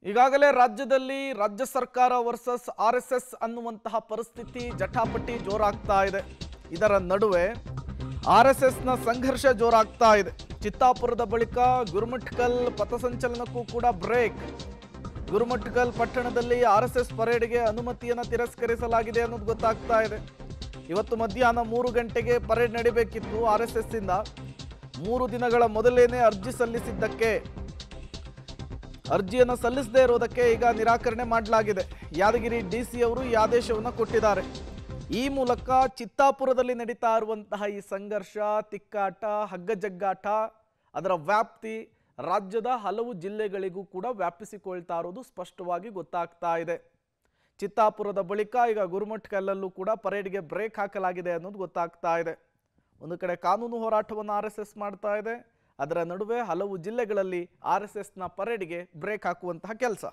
ಈಗಾಗಲೇ ರಾಜ್ಯದಲ್ಲಿ ರಾಜ್ಯ ಸರ್ಕಾರ ವರ್ಸಸ್ ಆರ್ಎಸ್ಎಸ್ ಅನ್ನುವಂತಹ ಪರಿಸ್ಥಿತಿ ಜಟಾಪಟಿ ಜೋರಾಗ್ತಾ ಇದೆ. ಇದರ ನಡುವೆ ಆರ್ಎಸ್ಎಸ್ನ ಸಂಘರ್ಷ ಜೋರಾಗ್ತಾ ಇದೆ. ಚಿತ್ತಾಪುರದ ಬಳಿಕ ಗುರುಮಠಕಲ್ ಪಥಸಂಚಲನಕ್ಕೂ ಕೂಡ ಬ್ರೇಕ್. ಗುರುಮಠಕಲ್ ಪಟ್ಟಣದಲ್ಲಿ ಆರ್ಎಸ್ಎಸ್ ಪರೇಡ್ಗೆ ಅನುಮತಿಯನ್ನು ತಿರಸ್ಕರಿಸಲಾಗಿದೆ ಅನ್ನೋದು ಗೊತ್ತಾಗ್ತಾ ಇದೆ. ಇವತ್ತು ಮಧ್ಯಾಹ್ನ 3 ಗಂಟೆಗೆ ಪರೇಡ್ ನಡೀಬೇಕಿತ್ತು. ಆರ್ಎಸ್ಎಸ್ ಇಂದ 3 ದಿನಗಳ ಮೊದಲೇನೆ ಅರ್ಜಿ ಸಲ್ಲಿಸಿದ್ದಕ್ಕೆ ಅರ್ಜಿಯನ್ನು ಸಲ್ಲಿಸದೇ ಇರೋದಕ್ಕೆ ಈಗ ನಿರಾಕರಣೆ ಮಾಡಲಾಗಿದೆ. ಯಾದಗಿರಿ ಡಿಸಿ ಅವರು ಈ ಆದೇಶವನ್ನು ಕೊಟ್ಟಿದ್ದಾರೆ. ಈ ಮೂಲಕ ಚಿತ್ತಾಪುರದಲ್ಲಿ ನಡೀತಾ ಇರುವಂತಹ ಈ ಸಂಘರ್ಷ, ತಿಕ್ಕಾಟ, ಹಗ್ಗಜಗ್ಗಾಟ ಅದರ ವ್ಯಾಪ್ತಿ ರಾಜ್ಯದ ಹಲವು ಜಿಲ್ಲೆಗಳಿಗೂ ಕೂಡ ವ್ಯಾಪಿಸಿಕೊಳ್ತಾ ಇರೋದು ಸ್ಪಷ್ಟವಾಗಿ ಗೊತ್ತಾಗ್ತಾ ಇದೆ. ಚಿತ್ತಾಪುರದ ಬಳಿಕ ಈಗ ಗುರುಮಠಕಲ್ಲಲ್ಲೂ ಕೂಡ ಪರೇಡ್ಗೆ ಬ್ರೇಕ್ ಹಾಕಲಾಗಿದೆ ಅನ್ನೋದು ಗೊತ್ತಾಗ್ತಾ ಇದೆ. ಒಂದು ಕಡೆ ಕಾನೂನು ಹೋರಾಟವನ್ನು ಆರ್ಎಸ್ಎಸ್ ಮಾಡ್ತಾ ಇದೆ. ಅದರ ನಡುವೆ ಹಲವು ಜಿಲ್ಲೆಗಳಲ್ಲಿ ಆರ್ಎಸ್ಎಸ್ನ ಪರೇಡ್ಗೆ ಬ್ರೇಕ್ ಹಾಕುವಂತಹ ಕೆಲಸ.